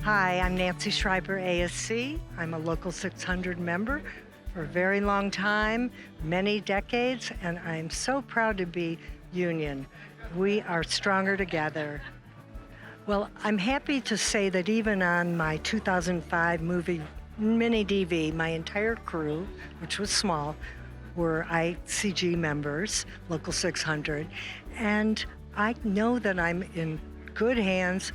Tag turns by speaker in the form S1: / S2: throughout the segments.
S1: Hi, I'm Nancy Schreiber, ASC. I'm a Local 600 member for a very long time, many decades, and I'm so proud to be union. We are stronger together. Well, I'm happy to say that even on my 2005 movie Mini DV, my entire crew, which was small, were ICG members, Local 600, and I know that I'm in good hands,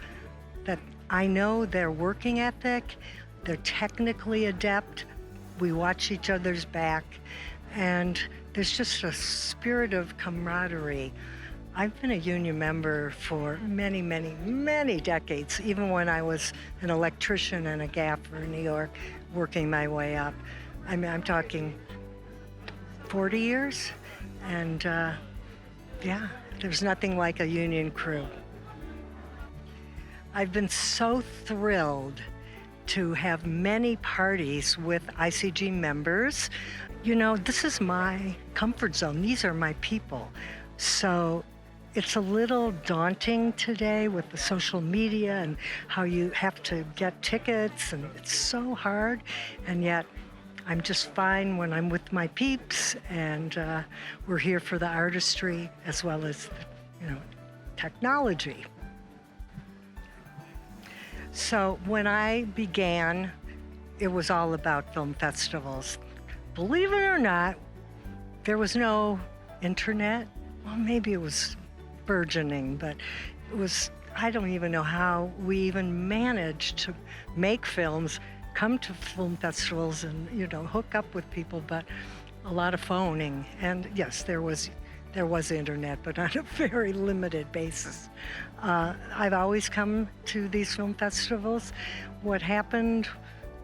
S1: that I know their working ethic, they're technically adept, we watch each other's back, and there's just a spirit of camaraderie. I've been a union member for many, many, many decades, even when I was an electrician and a gaffer in New York, working my way up. I mean, I'm talking 40 years, and yeah, there's nothing like a union crew. I've been so thrilled to have many parties with ICG members. You know, this is my comfort zone. These are my people. So it's a little daunting today with the social media and how you have to get tickets, and it's so hard. And yet I'm just fine when I'm with my peeps, and we're here for the artistry as well as, technology. So when I began, it was all about film festivals. Believe it or not, there was no internet. Well, maybe it was burgeoning, but I don't even know how we even managed to make films, come to film festivals and, hook up with people, but a lot of phoning. And yes, there was internet, but on a very limited basis. I've always come to these film festivals. What happened,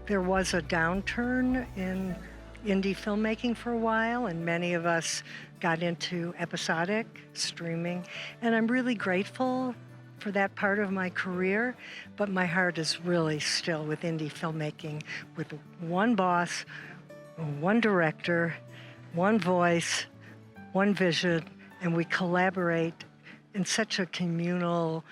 S1: there was a downturn in indie filmmaking for a while, and many of us got into episodic streaming, and I'm really grateful for that part of my career, but my heart is really still with indie filmmaking, with one boss, one director, one voice, one vision, and we collaborate in such a communal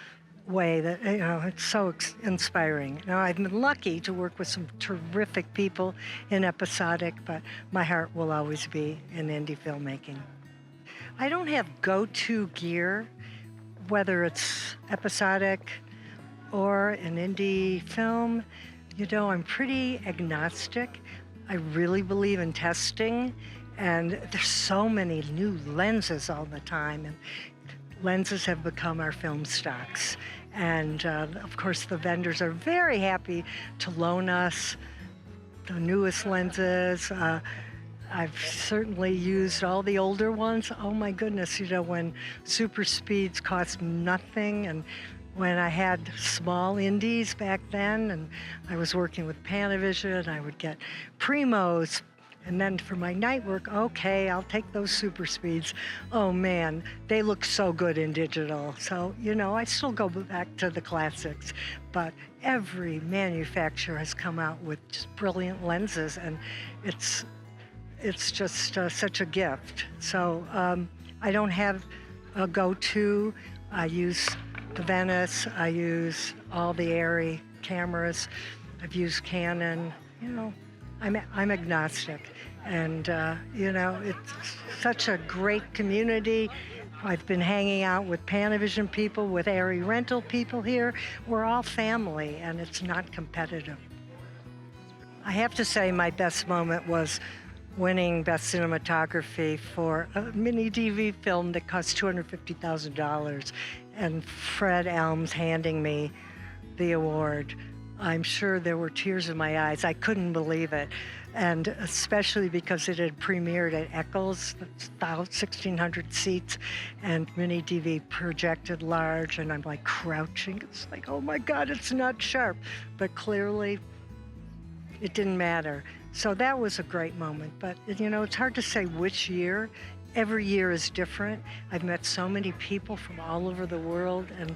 S1: way that, it's so inspiring. Now, I've been lucky to work with some terrific people in episodic, but my heart will always be in indie filmmaking. I don't have go-to gear, whether it's episodic or an indie film. I'm pretty agnostic. I really believe in testing. And there's so many new lenses all the time, and lenses have become our film stocks. And of course, the vendors are very happy to loan us the newest lenses. I've certainly used all the older ones. Oh my goodness, when super speeds cost nothing, and when I had small indies back then, and I was working with Panavision, I would get Primos. And then for my night work, okay, I'll take those super speeds. Oh man, they look so good in digital. So, I still go back to the classics, but every manufacturer has come out with just brilliant lenses, and it's just such a gift. So I don't have a go-to. I use the Venice, I use all the Arri cameras, I've used Canon, I'm agnostic, and it's such a great community. I've been hanging out with Panavision people, with Arri rental people here. We're all family, and it's not competitive. I have to say my best moment was winning Best Cinematography for a mini DV film that cost $250,000, and Fred Elms handing me the award. I'm sure there were tears in my eyes. I couldn't believe it. And especially because it had premiered at Eccles, about 1,600 seats, and mini DV projected large, and I'm like crouching. It's like, oh my God, it's not sharp. But clearly, it didn't matter. So that was a great moment. But, it's hard to say which year. Every year is different. I've met so many people from all over the world, and,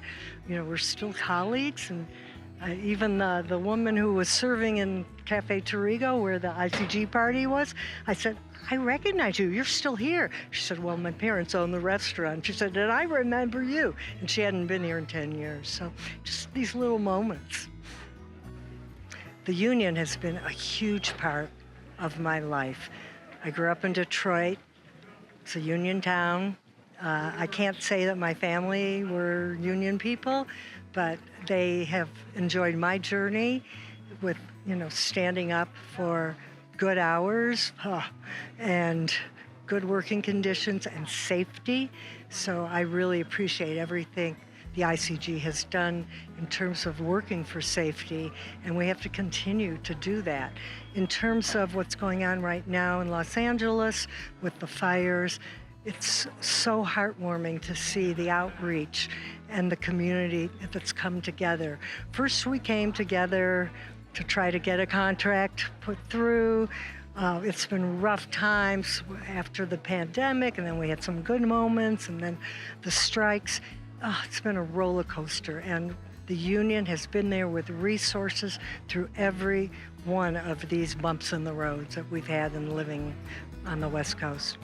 S1: we're still colleagues. And even the woman who was serving in Cafe Torigo, where the ICG party was, I said, I recognize you. You're still here. She said, well, my parents own the restaurant. She said, and I remember you. And she hadn't been here in 10 years. So just these little moments. the union has been a huge part of my life. I grew up in Detroit. It's a union town. I can't say that my family were union people, but they have enjoyed my journey with, standing up for good hours and good working conditions and safety. So I really appreciate everything the ICG has done in terms of working for safety, and we have to continue to do that. In terms of what's going on right now in Los Angeles with the fires, it's so heartwarming to see the outreach and the community that's come together. First, we came together to try to get a contract put through. It's been rough times after the pandemic, and then we had some good moments, and then the strikes. It's been a roller coaster, and the union has been there with resources through every one of these bumps in the roads that we've had in living on the West Coast.